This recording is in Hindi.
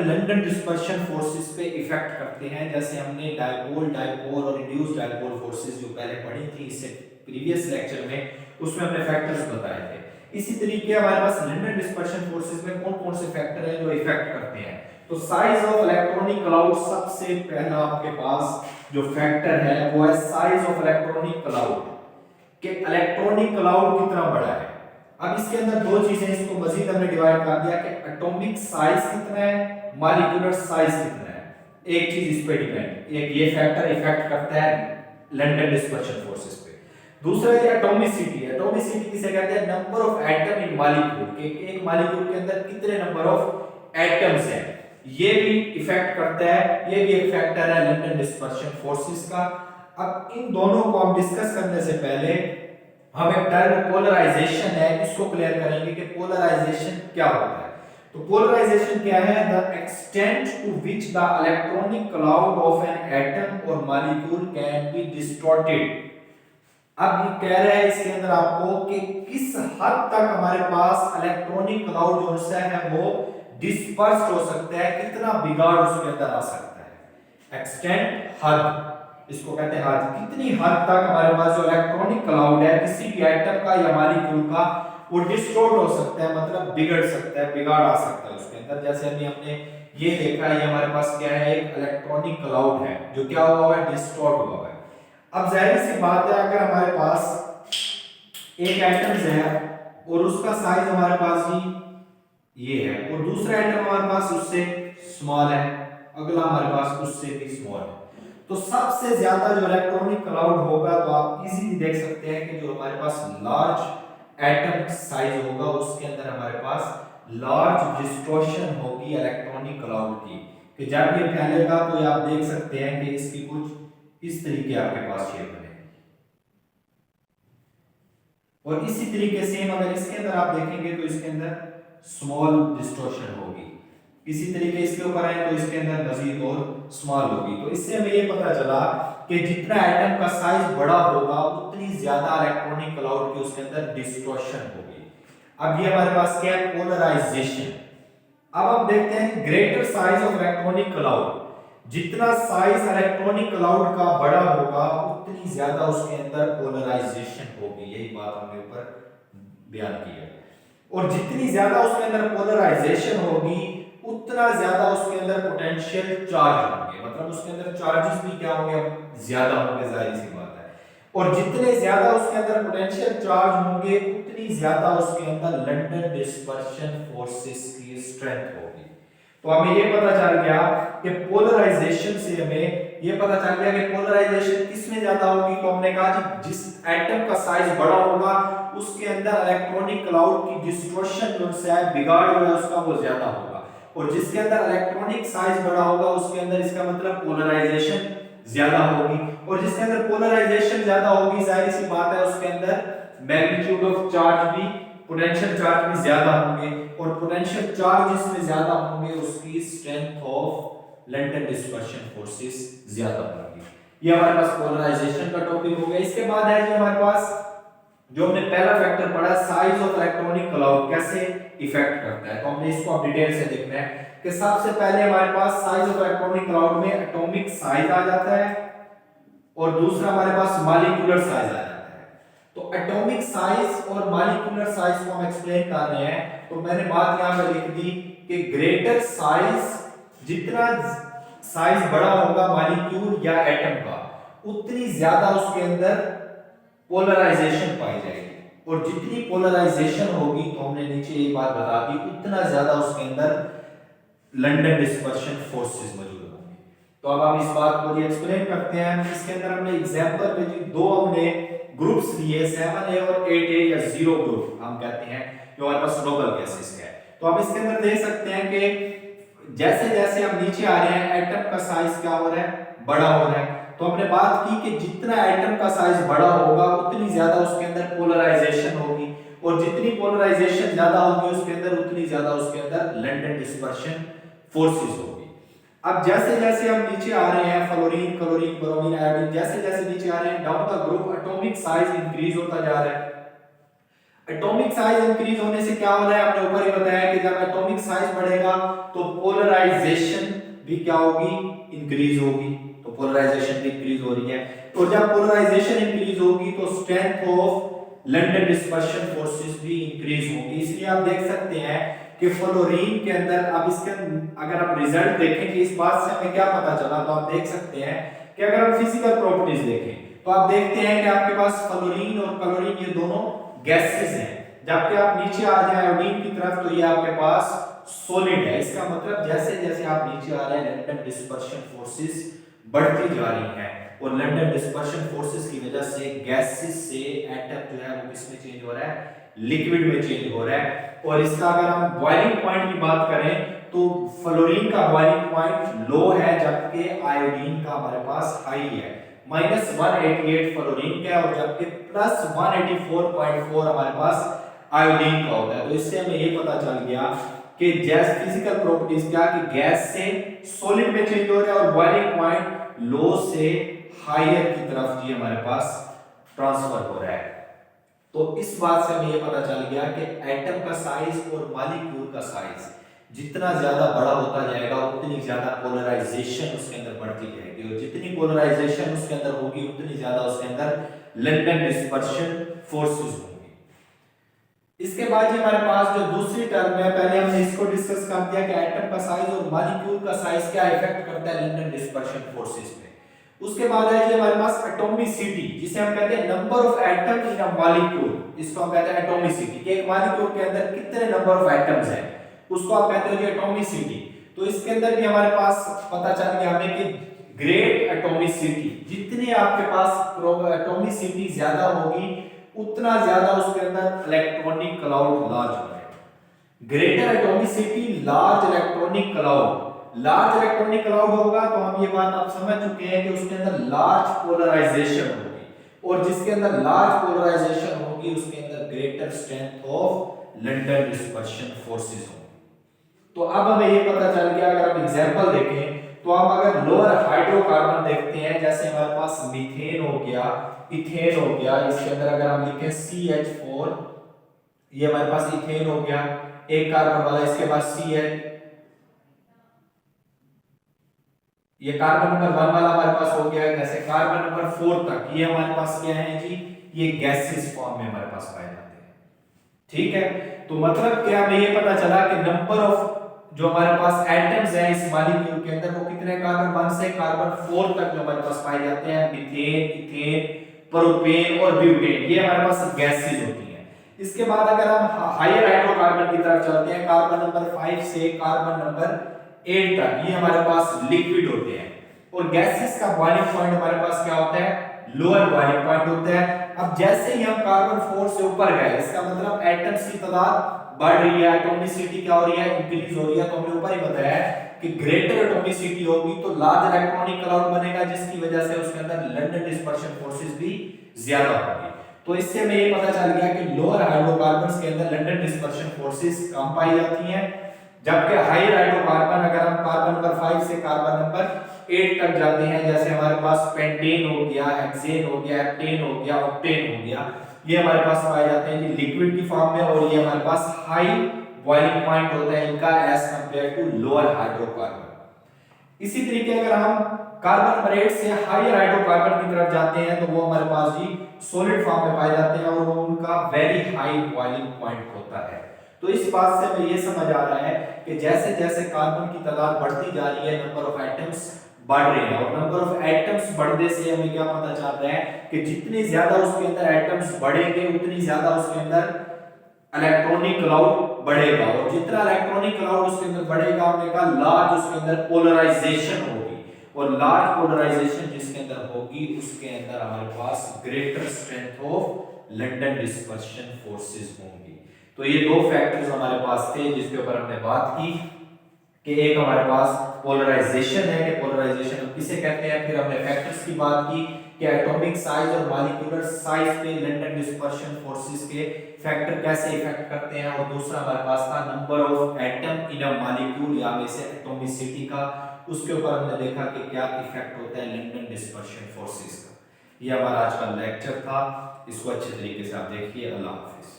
लंडन डिस्पर्शन फोर्सेस पे इफेक्ट करते हैं। जैसे हमने डायपोल डायपोल और इंड्यूस्ड डायपोल फोर्सेस जो पहले पढ़ी थी इससे प्रीवियस लेक्चर में, उसमें हमने फैक्टर्स बताए थे। इसी तरीके हमारे पास लंडन डिस्पर्शन फोर्सेस में कौन कौन से फैक्टर हैं जो इफेक्ट करते हैं। तो साइज ऑफ इलेक्ट्रॉनिक क्लाउड सबसे पहला आपके पास जो फैक्टर है वो है साइज ऑफ इलेक्ट्रॉनिक क्लाउड, कि इलेक्ट्रॉनिक क्लाउड कितना बड़ा है। अब इसके अंदर दो चीजें, इसको मजीद हमने डिवाइड कर दिया कि एटॉमिक साइज कितना है, मॉलिक्यूलर साइज कितना है। एक चीज इस पे डिपेंड, एक ये फैक्टर इफेक्ट करता है लंडन डिस्पर्शन फोर्सेस पे। दूसरा ये एटॉमिसिटी। एटॉमिसिटी किसे कहते हैं, number of atom in molecule, के एक मॉलिक्यूल के अंदर कितने नंबर ऑफ एटम्स हैं, ये भी इफेक्ट करता है। ये भी एक फैक्टर है लंडन डिस्पर्शन फोर्सेस का। अब इन दोनों को हम डिस्कस करने से पहले हम एक टर्म पोलराइजेशन है इसको क्लियर करेंगे कि पोलराइजेशन क्या होता है। तो पोलराइजेशन क्या है, the extent to which the electronic cloud of an atom और मॉलिक्यूल कैन बी डिस्टॉर्टेड। अब ये कह रहा है इसके अंदर आपको कि किस हद तक हमारे पास इलेक्ट्रॉनिक क्लाउड जो है वो डिस्पर्स हो सकता है, कितना बिगाड़ उसके अंदर आ सकता है। एक्सटेंट, हद, इसको कहते हैं हद। कितनी हद तक हमारे पास जो इलेक्ट्रॉनिक क्लाउड है किसी भी एटम का या मॉलिक्यूल का वो डिस्टॉर्ट हो सकता है, मतलब बिगड़ सकता है, बिगाड़ आ सकता है उसके अंदर। जैसे अभी हमने ये देखा है, ये हमारे पास क्या है, एक इलेक्ट्रॉनिक क्लाउड है जो क्या हुआ है, डिस्टॉर्ट हुआ है। अब जाहिर सी बात है, अगर हमारे पास एक एटम है और उसका साइज हमारे पास ही ये है और दूसरा एटम हमारे पास उससे स्मॉल है, अगला हमारे पास उससे भी स्मॉल है, तो सबसे ज्यादा जो इलेक्ट्रॉनिक क्लाउड होगा तो आप इजीली देख सकते हैं कि जो हमारे पास लार्ज एटम साइज होगा उसके अंदर हमारे पास लार्ज डिस्टॉर्शन होगी इलेक्ट्रॉनिक क्लाउड की, कि जब ये फैलेगा तो आप देख सकते हैं कि इसकी कुछ इस तरीके आपके पास शेप बनेगी। और इसी तरीके से अगर इसके अंदर आप देखेंगे तो इसके अंदर स्मॉल डिस्टॉर्शन होगी। इसी तरीके इसके ऊपर आए तो इसके अंदर मजीद और स्मॉल होगी। तो इससे हमें ये पता चला कि जितना एटम का साइज बड़ा होगा उतनी ज्यादा इलेक्ट्रॉनिक क्लाउड की उसके अंदर डिस्टॉर्शन होगी। अब ये हमारे पास क्या है, पोलराइजेशन। अब हम देखते हैं greater size of electronic cloud, जितना साइज इलेक्ट्रॉनिक क्लाउड का बड़ा होगा उतनी ज्यादा उसके अंदर पोलराइजेशन होगी। यही बात हमने ऊपर बयान की है। और जितनी ज्यादा उसके अंदर पोलराइजेशन होगी उतना ज्यादा उसके अंदर पोटेंशियल चार्ज होंगे, मतलब उसके अंदर चार्जेस भी क्या होंगे, ज्यादा होंगे, जाहिर सी बात है। और जितने ज्यादा उसके अंदर पोटेंशियल चार्ज होंगे उतनी ज्यादा उसके अंदर लंडन डिस्पर्शन फोर्सेस की स्ट्रेंथ होगी। तो हमें ये पता चल गया कि पोलराइजेशन से हमें ये पता चल गया कि पोलराइजेशन किसमें ज्यादा होगी। तो हमने कहा कि जिस एटम का साइज बड़ा होगा उसके अंदर इलेक्ट्रॉनिक क्लाउड की डिस्टॉर्शन जो है, बिगाड़ जो है उसका वो ज्यादा होगा। और जिसके अंदर इलेक्ट्रॉनिक साइज बड़ा होगा उसके अंदर इसका मतलब पोलराइजेशन ज्यादा होगी। और जिसके अंदर पोलराइजेशन ज्यादा होगी जाहिर सी बात है उसके अंदर मैग्नीट्यूड ऑफ चार्ज भी, पोटेंशियल चार्ज भी ज्यादा होंगे। और पोटेंशियल चार्ज जिसमें ज्यादा होंगे उसकी strength of London dispersion forces ज्यादा होगी। ये हमारे पास पोलराइजेशन का टॉपिक हो गया। इसके बाद है जी हमारे पास जो हमने पहला फैक्टर पढ़ा, साइज ऑफ इलेक्ट्रॉनिक क्लाउड कैसे इफेक्ट करता है। तो हमने इसको अब डिटेल से देखना है कि सबसे पहले हमारे पास साइज ऑफ इलेक्ट्रॉनिक क्लाउड में एटॉमिक साइज आ जाता है और दूसरा हमारे पास मॉलिक्यूलर साइज आ जाता है। तो एटॉमिक साइज और मॉलिक्यूलर साइज को हम एक्सप्लेन कर रहे हैं। तो मैंने बात यहां पे लिख दी कि ग्रेटर साइज, जितना साइज बड़ा होगा मॉलिक्यूल या एटम का उतनी ज्यादा उसके अंदर पोलराइजेशन पाई जाएगी। और जितनी पोलराइजेशन होगी तो हमने नीचे ये बात बता दी उतना ज्यादा उसके अंदर लंडन डिस्पर्शन फोर्सेस मौजूद होंगे। तो अब हम इस बात को एक्सप्लेन करते हैं। इसके अंदर हमने एग्जांपल पे जी दो हमने ग्रुप्स लिए, 7A और 8A या 0 ग्रुप हम कहते हैं, जो हमारे पास नोबल गैसेस का है। तो आप इसके अंदर देख सकते हैं कि जैसे जैसे हम नीचे आ रहे हैं एटम का साइज क्या हो रहा है, बड़ा हो रहा है। तो हमने बात की कि जितना एटम का साइज बड़ा होगा उतनी ज्यादा उसके अंदर पोलराइजेशन होगी। और जितनी पोलराइजेशन ज्यादा होगी उसके अंदर उतनी ज्यादा उसके अंदर लंडन डिस्पर्शन फोर्सेस होगी। अब जैसे जैसे हम नीचे आ रहे हैं, फ्लोरीन, क्लोरीन, ब्रोमीन, आयोडीन, जैसे जैसे नीचे आ रहे हैं down the group atomic size increase होता जा रहा है। एटॉमिक साइज इंक्रीज होने से क्या हो रहा है, हमने ऊपर ही बताया कि जब एटॉमिक साइज बढ़ेगा तो पोलराइजेशन भी क्या होगी, इंक्रीज होगी। तो पोलराइजेशन भी इंक्रीज हो रही है, तो जब पोलराइजेशन इंक्रीज होगी तो strength of London dispersion forces भी इंक्रीज होगी। इसलिए आप देख सकते हैं कि फ्लोरीन के अंदर, अब इसके अगर आप रिजल्ट देखेंगे इस बात से हमें क्या पता चला, तो आप देख सकते हैं कि अगर हम फिजिकल प्रॉपर्टीज देखें तो आप देखते हैं कि आपके पास फ्लोरीन और क्लोरीन ये दोनों गैसेस हैं, जबकि आप नीचे आ जाए आयोडीन की तरफ तो ये आपके पास सॉलिड है। इसका मतलब जैसे जैसे आप नीचे आ रहे हैं लंडन डिस्पर्शन फोर्सेस बढ़ती जा रही हैं, और लंडन डिस्पर्शन फोर्सेस की वजह से गैसेस से एटम जो है वो किसमें चेंज हो रहा है, लिक्विड में चेंज हो रहा है। और इसका अगर हम बॉइलिंग पॉइंट की बात करें तो फ्लोरीन का बॉइलिंग पॉइंट लो है, जबकि आयोडीन का हमारे पास हाई है, -188 फ्लोरीन का, और जबकि +184.4 हमारे पास आयोडीन का होता है। तो इससे हमें ये पता चल गया कि जैसे फिजिकल प्रॉपर्टीज क्या, कि गैस से सॉलिड में चेंज हो रहा है और बॉइलिंग पॉइंट लो से हायर की तरफ ये हमारे पास ट्रांसफर हो रहा है। तो इस बात से हमें ये पता चल गया कि एटम का साइज और मॉलिक्यूल का साइज जितना ज्यादा बड़ा होता जाएगा उतनी ज्यादा पोलराइजेशन उसके अंदर बढ़ती जाएगी, और जितनी पोलराइजेशन उसके अंदर होगी उतनी ज्यादा उसके अंदर लंडन डिस्पर्शन फोर्सेस होंगी। इसके बाद ये हमारे पास जो दूसरी टर्म है, पहले हमने इसको डिस्कस कर दिया कि एटम का साइज और मॉलिक्यूल का साइज क्या इफेक्ट करता है लंडन डिस्पर्शन फोर्सेस पे। उसके बाद है जी हमारे पास एटॉमिसिटी, जिसे हम कहते हैं number of atom in a molecule, इसको हम कहते हैं एटॉमिसिटी, कि एक मॉलिक्यूल के अंदर कितने नंबर ऑफ एटम्स हैं, उसको आप कहते हो जी एटॉमिसिटी। तो इसके अंदर भी हमारे पास पता चल गया हमें कि ग्रेट एटॉमिसिटी, जितने आपके पास एटॉमिसिटी ज्यादा होगी उतना ज्यादा उसके अंदर इलेक्ट्रॉनिक क्लाउड लार्ज होगा। Greater atomicity large electronic cloud, large electronic cloud होगा तो हम ये बात आप समझ चुके हैं कि उसके अंदर लार्ज पोलराइजेशन होगी, और जिसके अंदर लार्ज पोलराइजेशन होगी उसके अंदर greater strength of London dispersion forces होंगी। तो अब हमें ये पता चल गया, अगर हम एग्जांपल देखें तो हम अगर लोअर हाइड्रोकार्बन देखते हैं, जैसे हमारे पास मीथेन हो गया, इथेन हो गया, इसके अंदर अगर हम लिखें CH4, ये हमारे पास इथेन हो गया, एक कार्बन वाला, इसके बाद CH, ये कार्बन नंबर 1 वाला हमारे पास हो गया है, जैसे कार्बन नंबर 4 तक ये हमारे पास क्या है जी, ये गैसेस फॉर्म में हमारे पास पाए जाते हैं। ठीक है, तो मतलब क्या, हमें ये पता चला कि नंबर ऑफ जो हमारे पास एटम्स हैं इस मॉलिक्यूल के अंदर वो कितने, कार्बन 1 से कार्बन 4 तक जो हमारे पास पाए जाते हैं, मीथेन, इथेन, प्रोपेन और ब्यूटेन, ये हमारे पास गैसेस होती हैं। इसके बाद अगर हम हायर हाइड्रोकार्बन की तरफ चलते हैं, कार्बन नंबर 5 से कार्बन नंबर 8 तक, ये हमारे पास लिक्विड होते हैं, और गैसेस का बॉइलिंग पॉइंट हमारे पास क्या होता है, लोअर बॉइलिंग पॉइंट होता है। अब जैसे ही हम कार्बन 4 से ऊपर गए, इसका मतलब एटम्स की तादाद बढ़ रही है, एटॉमिसिटी क्या हो रही है, इंक्रीज हो रही है। तो हमने ऊपर ही बताया कि ग्रेटर एटॉमिसिटी होगी तो लार्ज इलेक्ट्रॉनिक क्लाउड बनेगा, जिसकी वजह से उसके अंदर लंडन डिस्पर्शन फोर्सेस भी ज्यादा होगी। तो इससे हमें ये पता चल गया कि लोअर हाइड्रोकार्बन्स के अंदर लंडन डिस्पर्शन फोर्सेस कम पाई जाती हैं, जबकि हायर हाइड्रोकार्बन, अगर हम कार्बन नंबर 5 से कार्बन नंबर 8 तक जाते हैं, जैसे हमारे पास पेंटेन हो गया, हेक्सेन हो गया, हेप्टेन हो गया, ऑक्टेन हो गया, ये हमारे पास पाए जाते हैं लिक्विड की फॉर्म में, और ये हमारे पास हाई बॉइलिंग पॉइंट होता है इनका as compare to lower hydrocarbon. इसी तरीके अगर हम कार्बन नंबर 8 से हायर हाइड्रोकार्बन की तरफ जाते हैं तो वो हमारे पास जी सॉलिड फॉर्म में पाए जाते हैं, और वो उनका वेरी हाई बॉइलिंग पॉइंट होता है। तो इस बात से हमें ये समझ आ रहा है कि जैसे जैसे कार्बन की तादाद बढ़ती जा रही है, नंबर ऑफ एटम्स बढ़ रहे हैं, और नंबर ऑफ एटम्स बढ़ने से हमें क्या पता चल रहा है कि जितने ज्यादा उसके अंदर एटम्स बढ़ेंगे उतनी ज्यादा उसके अंदर इलेक्ट्रॉनिक क्लाउड बढ़ेगा, और जितना इलेक्ट्रॉनिक क्लाउड उसके अंदर बढ़ेगा, हमने कहा लार्ज उसके अंदर पोलराइजेशन होगी, और लार्ज पोलराइजेशन जिसके अंदर होगी उसके अंदर हमारे पास greater strength of London dispersion forces होंगी। तो ये दो फैक्टर्स हमारे पास थे जिसके ऊपर हमने बात की कि एक हमारे पास पोलराइजेशन है, कि पोलराइजेशन हम किसे कहते हैं, फिर हमने फैक्टर्स की बात की कि एटॉमिक साइज और मॉलिक्यूलर साइज पे लंडन डिस्पर्शन फोर्सेस के फैक्टर कैसे इफेक्ट करते हैं, और दूसरा हमारे पास था number of atom in a molecule या में से एटॉमिसिटी का, उसके ऊपर हमने देखा कि क्या इफेक्ट होता है लंडन डिस्पर्शन फोर्सेस का। ये हमारा आज का लेक्चर था, इसको अच्छे तरीके से आप देखिए। अल्लाह हाफिज।